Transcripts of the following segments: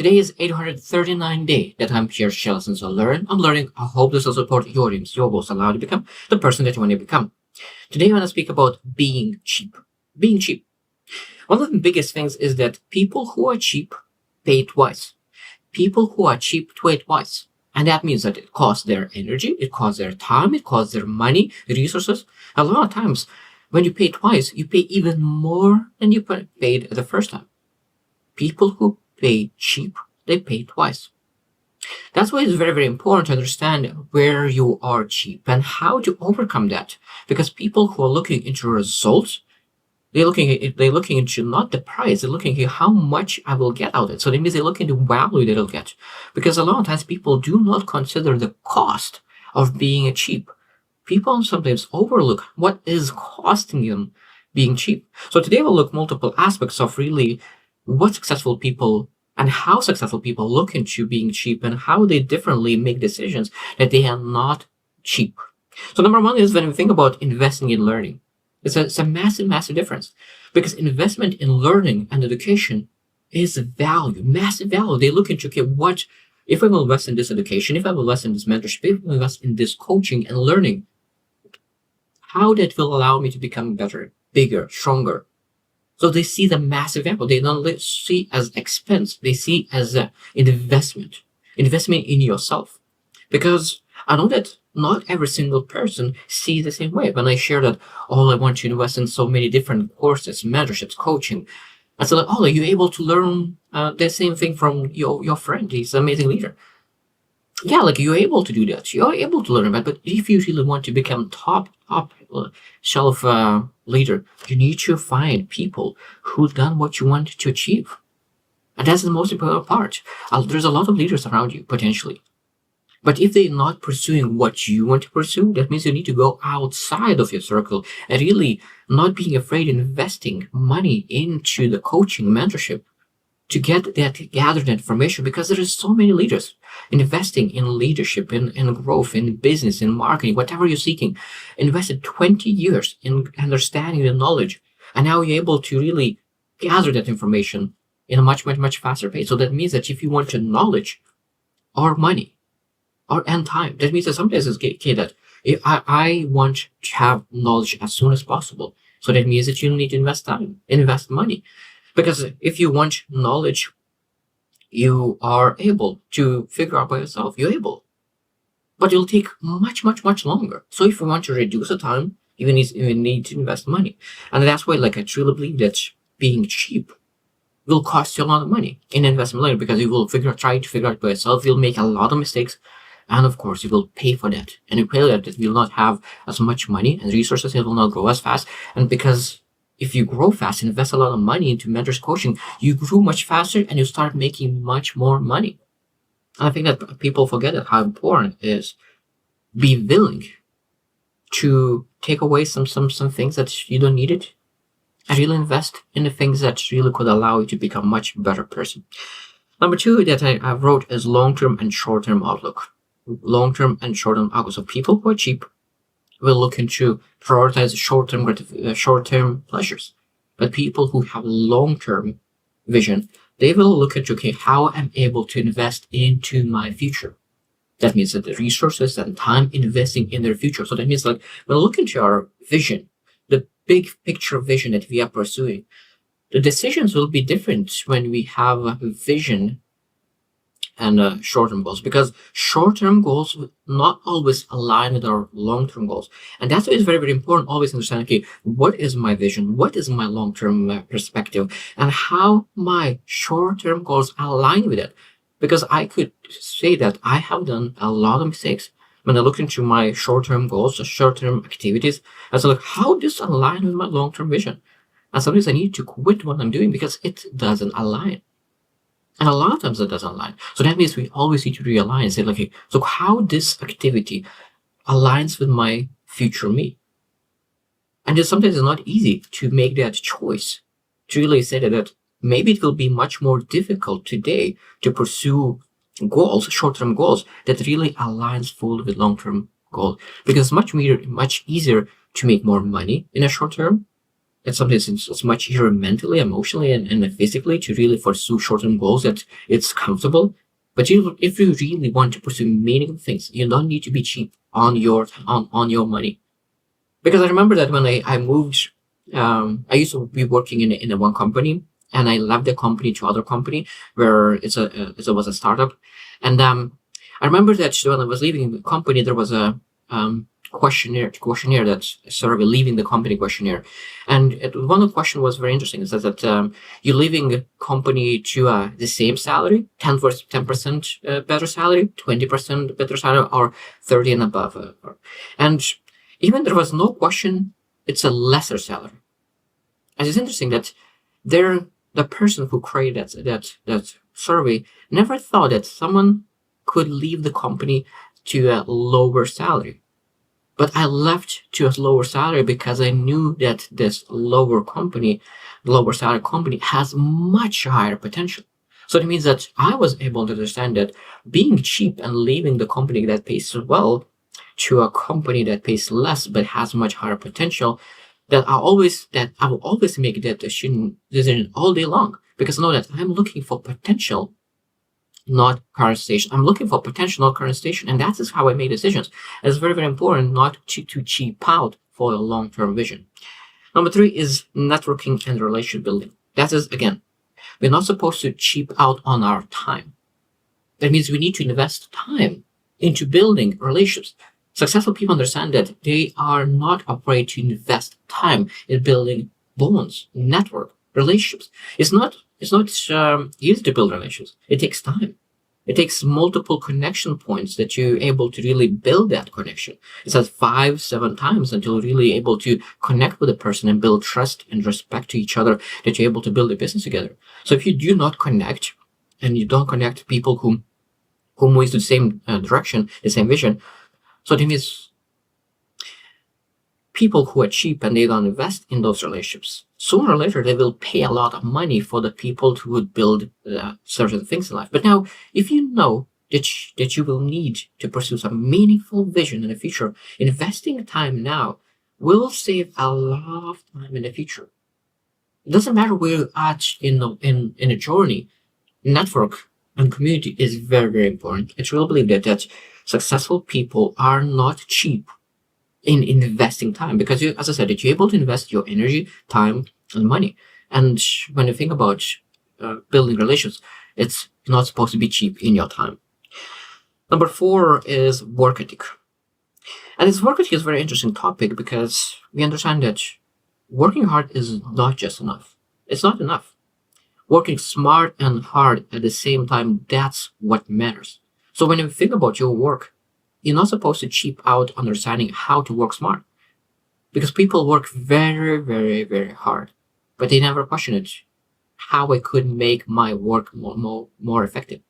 Today is 839 day that I'm here to lessons to learn. I'm learning. I hope this will support your dreams, your goals, allow you to become the person that you want to become. Today I want to speak about being cheap. Being cheap. One of the biggest things is that people who are cheap pay twice. People who are cheap pay twice. And that means that it costs their energy, it costs their time, it costs their money, resources. A lot of times, when you pay twice, you pay even more than you paid the first time. People who pay cheap, they pay twice. That's why it's very, very important to understand where you are cheap and how to overcome that. Because people who are looking into results, they're looking into not the price, they're looking at how much I will get out of it. So that means they're looking at the value that they'll get. Because a lot of times people do not consider the cost of being cheap. People sometimes overlook what is costing them being cheap. So today we'll look multiple aspects of really what successful people and how successful people look into being cheap and how they differently make decisions that they are not cheap. So number one is when we think about investing in learning. It's a massive, massive difference because investment in learning and education is value, massive value. They look into, okay, what, if I will invest in this education, if I will invest in this mentorship, if I will invest in this coaching and learning, how that will allow me to become better, bigger, stronger. So they see the massive value. They don't see as expense. They see as an investment in yourself. Because I know that not every single person sees the same way. When I share that, oh, I want to invest in so many different courses, mentorships, coaching. I said, like, oh, are you able to learn the same thing from your friend? He's an amazing leader. Yeah, like you're able to do that. You're able to learn that. But if you really want to become top shelf leader, you need to find people who've done what you want to achieve. And that's the most important part. There's a lot of leaders around you, potentially. But if they're not pursuing what you want to pursue, that means you need to go outside of your circle and really not being afraid of investing money into the coaching mentorship to gather that information, because there is so many leaders investing in leadership, in growth, in business, in marketing, whatever you're seeking, invested 20 years in understanding the knowledge. And now you're able to really gather that information in a much, much, much faster pace. So that means that if you want your knowledge or money, and time. That means that sometimes it's okay that if I want to have knowledge as soon as possible. So that means that you need to invest time, invest money. Because if you want knowledge, you are able to figure out by yourself. You're able. But it'll take much, much, much longer. So if you want to reduce the time, you need to invest money. And that's why, like, I truly believe that being cheap will cost you a lot of money in investment later, because you will try to figure out by yourself. You'll make a lot of mistakes. And of course, you will pay for that. And you pay that, you will not have as much money and resources. It will not grow as fast. And because if you grow fast, invest a lot of money into mentors coaching, you grew much faster and you start making much more money. And I think that people forget that how important it is be willing to take away some things that you don't need it and really invest in the things that really could allow you to become a much better person. Number two that I wrote is long-term and short-term outlook. Long-term and short-term outlook. So people who are cheap will look into prioritize short-term pleasures. But people who have long-term vision, they will look at, okay, how I'm able to invest into my future. That means that the resources and time investing in their future. So that means, like, when we look into our vision, the big picture vision that we are pursuing, the decisions will be different when we have a vision and short-term goals, because short-term goals will not always align with our long-term goals. And that's why it's very, very important always understand, okay, what is my vision? What is my long-term perspective? And how my short-term goals align with it? Because I could say that I have done a lot of mistakes when I look into my short-term goals, short-term activities. I was like, how does this align with my long-term vision? And sometimes I need to quit what I'm doing because it doesn't align. And a lot of times it doesn't align. So that means we always need to realign and say, like, okay, so how this activity aligns with my future me. And just sometimes it's not easy to make that choice, to really say that maybe it will be much more difficult today to pursue goals, short-term goals that really aligns fully with long-term goals. Because it's much easier to make more money in a short term It's something it's much easier mentally, emotionally, and physically to really pursue short-term goals that it's comfortable. But if you really want to pursue meaningful things, you don't need to be cheap on your money. Because I remember that when I moved, I used to be working in a one company, and I left the company to other company where it was a startup, and I remember that when I was leaving the company, there was a questionnaire that survey leaving the company questionnaire, and one of the question was very interesting. It says that you're leaving the company to the same salary, 10% better salary, 20% better salary, or 30 and above, and even there was no question, it's a lesser salary. And it's interesting that the person who created that survey never thought that someone could leave the company to a lower salary. But I left to a lower salary because I knew that this lower salary company has much higher potential. So it means that I was able to understand that being cheap and leaving the company that pays well to a company that pays less but has much higher potential, that I will always make that decision all day long, because I know that I'm looking for potential, not current station. I'm looking for potential, not current station, and that is how I make decisions. It's very, very important not to cheap out for a long-term vision. Number 3 is networking and relationship building. That is, again, we're not supposed to cheap out on our time. That means we need to invest time into building relationships. Successful people understand that they are not afraid to invest time in building bonds, network, relationships. It's not easy to build relationships. It takes time. It takes multiple connection points that you're able to really build that connection. It says 5-7 times until you're really able to connect with a person and build trust and respect to each other, that you're able to build a business together. So if you do not connect, and you don't connect people who move to the same direction, the same vision, so that means people who are cheap and they don't invest in those relationships, sooner or later they will pay a lot of money for the people who would build certain things in life. But now, if you know that you will need to pursue some meaningful vision in the future, investing time now will save a lot of time in the future. It doesn't matter where you're at in a journey. Network and community is very, very important. I truly believe that successful people are not cheap in investing time, because as I said, that you're able to invest your energy, time, and money. And when you think about building relations, it's not supposed to be cheap in your time. Number 4 is work ethic. And this work ethic is a very interesting topic, because we understand that working hard is not just enough. It's not enough. Working smart and hard at the same time, that's what matters. So when you think about your work, you're not supposed to cheap out understanding how to work smart. Because people work very, very, very hard, but they never question it, how I could make my work more effective.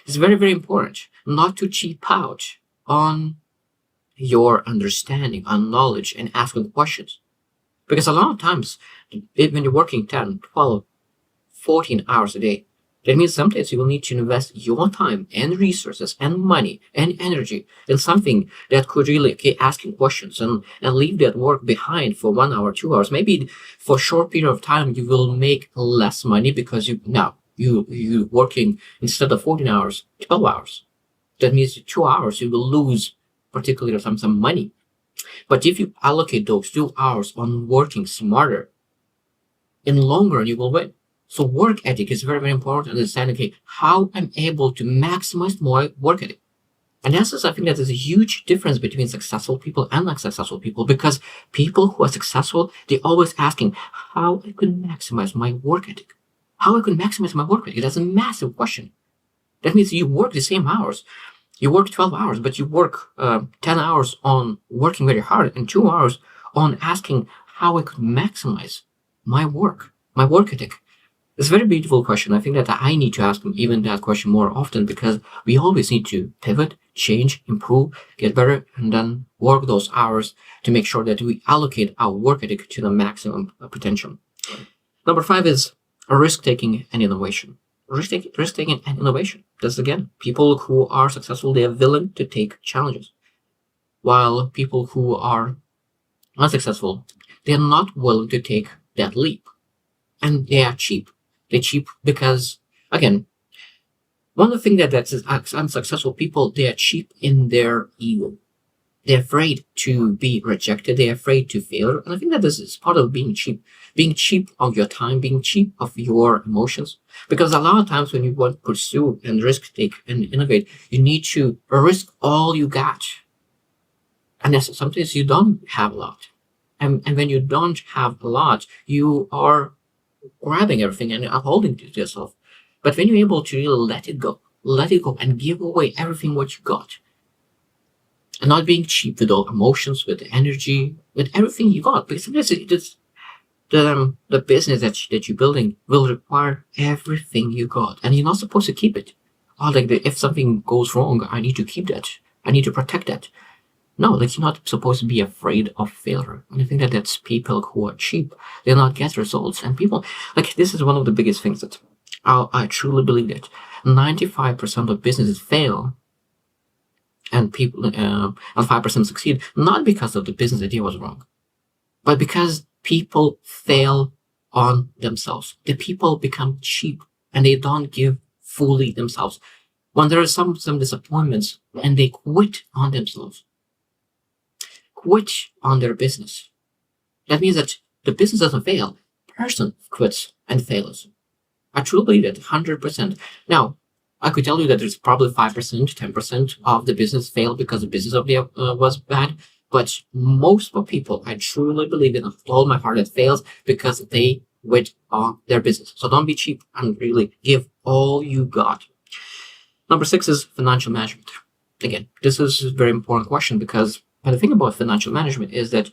It's very, very important not to cheap out on your understanding, on knowledge, and asking questions. Because a lot of times, when you're working 10, 12, 14 hours a day, that means sometimes you will need to invest your time and resources and money and energy in something that could really, asking questions and leave that work behind for 1 hour, 2 hours. Maybe for a short period of time, you will make less money because you working instead of 14 hours, 12 hours. That means 2 hours, you will lose particularly some money. But if you allocate those 2 hours on working smarter, in the long run, you will win. So work ethic is very, very important. Understanding how I'm able to maximize my work ethic. And that's I think that there's a huge difference between successful people and unsuccessful people, because people who are successful, they're always asking how I could maximize my work ethic. How I could maximize my work ethic. That's a massive question. That means you work the same hours. You work 12 hours, but you work 10 hours on working very hard and 2 hours on asking how I could maximize my work ethic. It's a very beautiful question. I think that I need to ask even that question more often, because we always need to pivot, change, improve, get better, and then work those hours to make sure that we allocate our work ethic to the maximum potential. Number 5 is risk-taking and innovation. Risk-taking and innovation. That's, again, people who are successful, they are willing to take challenges. While people who are unsuccessful, they're not willing to take that leap. And they are cheap. They're cheap because, again, one of the things that's unsuccessful people, they are cheap in their ego. They're afraid to be rejected. They're afraid to fail. And I think that this is part of being cheap of your time, being cheap of your emotions. Because a lot of times when you want to pursue and risk take and innovate, you need to risk all you got. And that's sometimes you don't have a lot. And when you don't have a lot, you are grabbing everything and are holding it to yourself. But when you're able to really let it go and give away everything what you got, and not being cheap with all emotions, with energy, with everything you got, because sometimes the business that you're building will require everything you got, and you're not supposed to keep it. Oh, like if something goes wrong, I need to keep that. I need to protect that. No, like you're not supposed to be afraid of failure. And I think that that's people who are cheap. They'll not get results. And people, like this is one of the biggest things that I truly believe that 95% of businesses fail and people and 5% succeed, not because of the business idea was wrong, but because people fail on themselves. The people become cheap and they don't give fully themselves. When there are some disappointments and they quit on themselves, quit on their business. That means that the business doesn't fail. Person quits and fails. I truly believe that 100%. Now, I could tell you that there's probably 5%, 10% of the business failed because the business of the was bad. But most of people, I truly believe in with all my heart, that fails because they quit on their business. So don't be cheap and really give all you got. Number 6 is financial management. Again, this is a very important question because the thing about financial management is that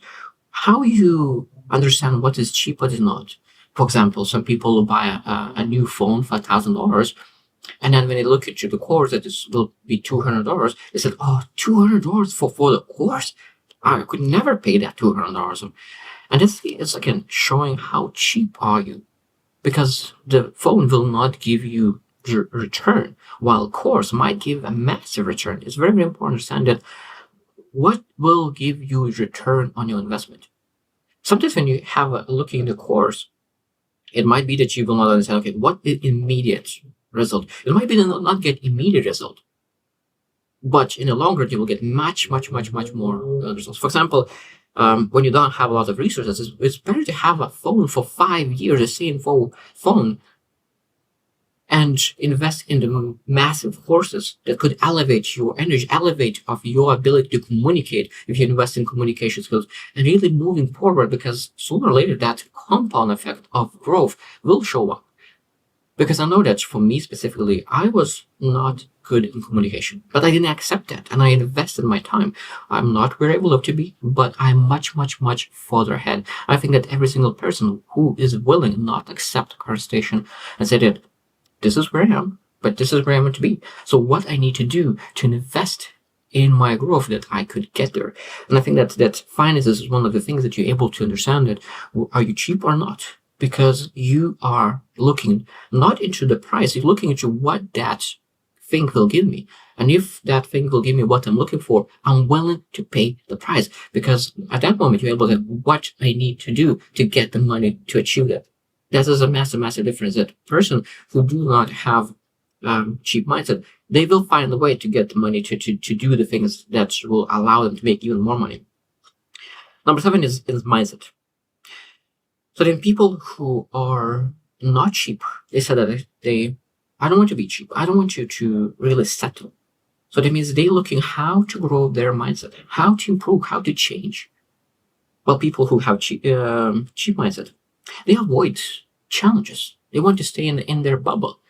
how you understand what is cheap, what is not. For example, some people will buy a new phone for $1,000, and then when they look into the course that this will be $200, they said, "Oh, $200 for the course? I could never pay that $200." And it's again showing how cheap are you, because the phone will not give you return, while course might give a massive return. It's very, very important to understand that what will give you return on your investment. Sometimes when you have a look in the course, it might be that you will not understand, okay, what is immediate result? It might be that not get immediate result, but in the long run, you will get much, much, much, much more results. For example, when you don't have a lot of resources, it's better to have a phone for 5 years, the same phone, and invest in the massive courses that could elevate your energy, elevate of your ability to communicate if you invest in communication skills, and really moving forward, because sooner or later that compound effect of growth will show up. Because I know that for me specifically, I was not good in communication, but I didn't accept that and I invested my time. I'm not where I would love to be, but I'm much, much, much further ahead. I think that every single person who is willing not to accept current station and say that this is where I am, but this is where I want to be. So what I need to do to invest in my growth that I could get there. And I think that finances is one of the things that you're able to understand that are you cheap or not? Because you are looking not into the price, you're looking into what that thing will give me. And if that thing will give me what I'm looking for, I'm willing to pay the price. Because at that moment, you're able to what I need to do to get the money to achieve that. That is a massive, massive difference. That person who do not have cheap mindset, they will find a way to get the money to do the things that will allow them to make even more money. Number 7 is mindset. So then people who are not cheap, they said that I don't want to be cheap. I don't want you to really settle. So that means they're looking how to grow their mindset, how to improve, how to change. While people who have cheap mindset, they avoid challenges. They want to stay in their bubble.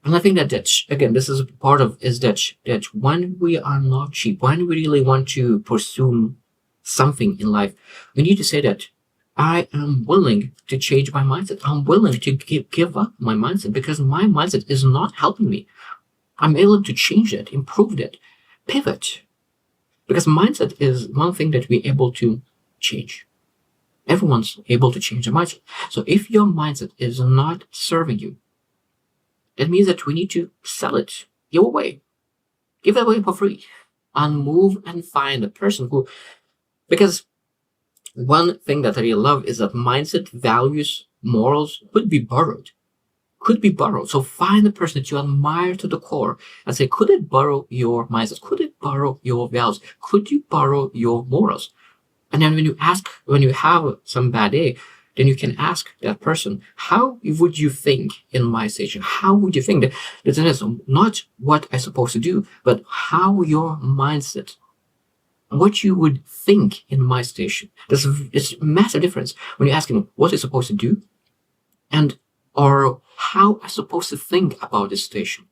And I think that again, this is part of is that when we are not cheap, when we really want to pursue something in life, we need to say that I am willing to change my mindset. I'm willing to give up my mindset because my mindset is not helping me. I'm able to change it, improve it, pivot. Because mindset is one thing that we're able to change. Everyone's able to change their mindset. So if your mindset is not serving you, that means that we need to sell it, give away, give it away for free, and move and find a person who, because One thing that I really love is that mindset, values, morals could be borrowed. So find the person that you admire to the core and say, could it borrow your mindset? Could it borrow your values? Could you borrow your morals? And then when you have some bad day, then you can ask that person, how would you think in my situation? How would you think that this is not what I'm supposed to do, but how your mindset, what you would think in my situation. There's a massive difference when you ask him what he's supposed to do and or how I'm supposed to think about this situation.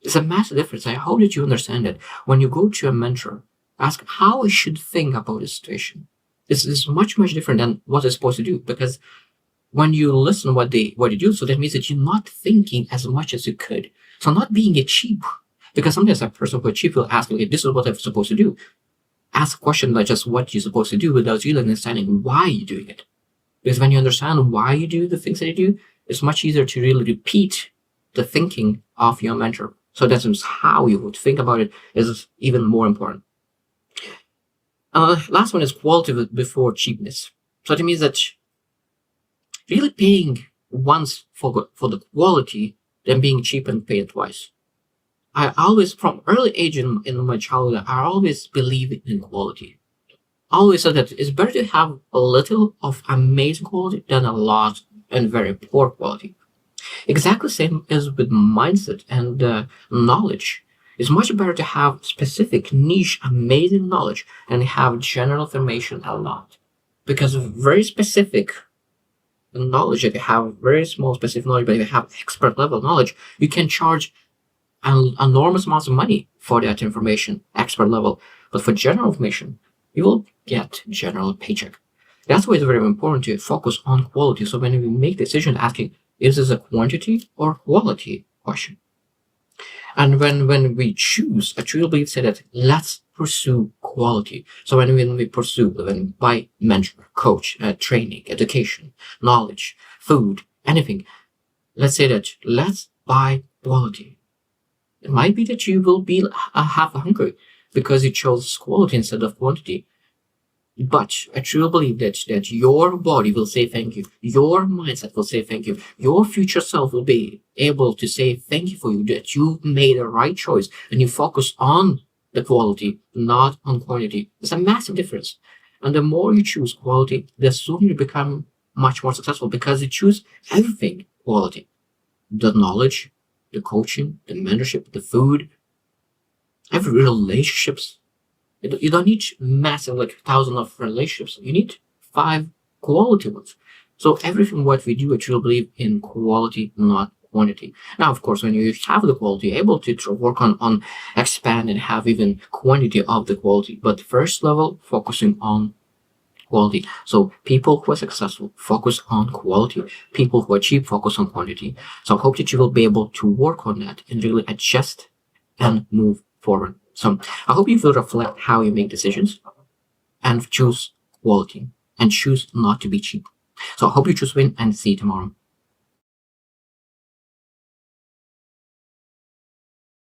It's a massive difference. I hope that you understand it. When you go to a mentor, ask how I should think about this situation. This is much, much different than what I'm supposed to do, because when you listen what they do, so that means that you're not thinking as much as you could. So not being a cheap, because sometimes a person who is cheap will ask, okay, this is what I'm supposed to do. Ask a question like just what you're supposed to do without really understanding why you're doing it. Because when you understand why you do the things that you do, it's much easier to really repeat the thinking of your mentor. So that's how you would think about it is even more important. Last one is quality before cheapness. So that means that really paying once for the quality than being cheap and paying twice. I always, from early age in my childhood, I always believed in quality. I always said that it's better to have a little of amazing quality than a lot and very poor quality. Exactly the same as with mindset and knowledge. It's much better to have specific, niche, amazing knowledge and have general information a lot. Because very specific knowledge, if you have very small specific knowledge, but if you have expert level knowledge, you can charge enormous amounts of money for that information, expert level. But for general information, you will get general paycheck. That's why it's very important to focus on quality. So when we make decisions asking, is this a quantity or quality question? And when we choose, I truly believe say that let's pursue quality. So when we pursue, when by mentor, coach, training, education, knowledge, food, anything, let's say that let's buy quality. It might be that you will be half hungry because you chose quality instead of quantity. But I truly believe that your body will say thank you. Your mindset will say thank you. Your future self will be able to say thank you for you, that you made the right choice and you focus on the quality, not on quantity. There's a massive difference. And the more you choose quality, the sooner you become much more successful because you choose everything quality. The knowledge, the coaching, the mentorship, the food, every relationships. You don't need massive, like thousands of relationships. You need 5 quality ones. So everything what we do, I truly believe in quality, not quantity. Now, of course, when you have the quality, you're able to work on expand and have even quantity of the quality. But first level, focusing on quality. So people who are successful focus on quality. People who are cheap focus on quantity. So I hope that you will be able to work on that and really adjust and move forward. So I hope you will reflect how you make decisions and choose quality and choose not to be cheap. So I hope you choose win and see you tomorrow.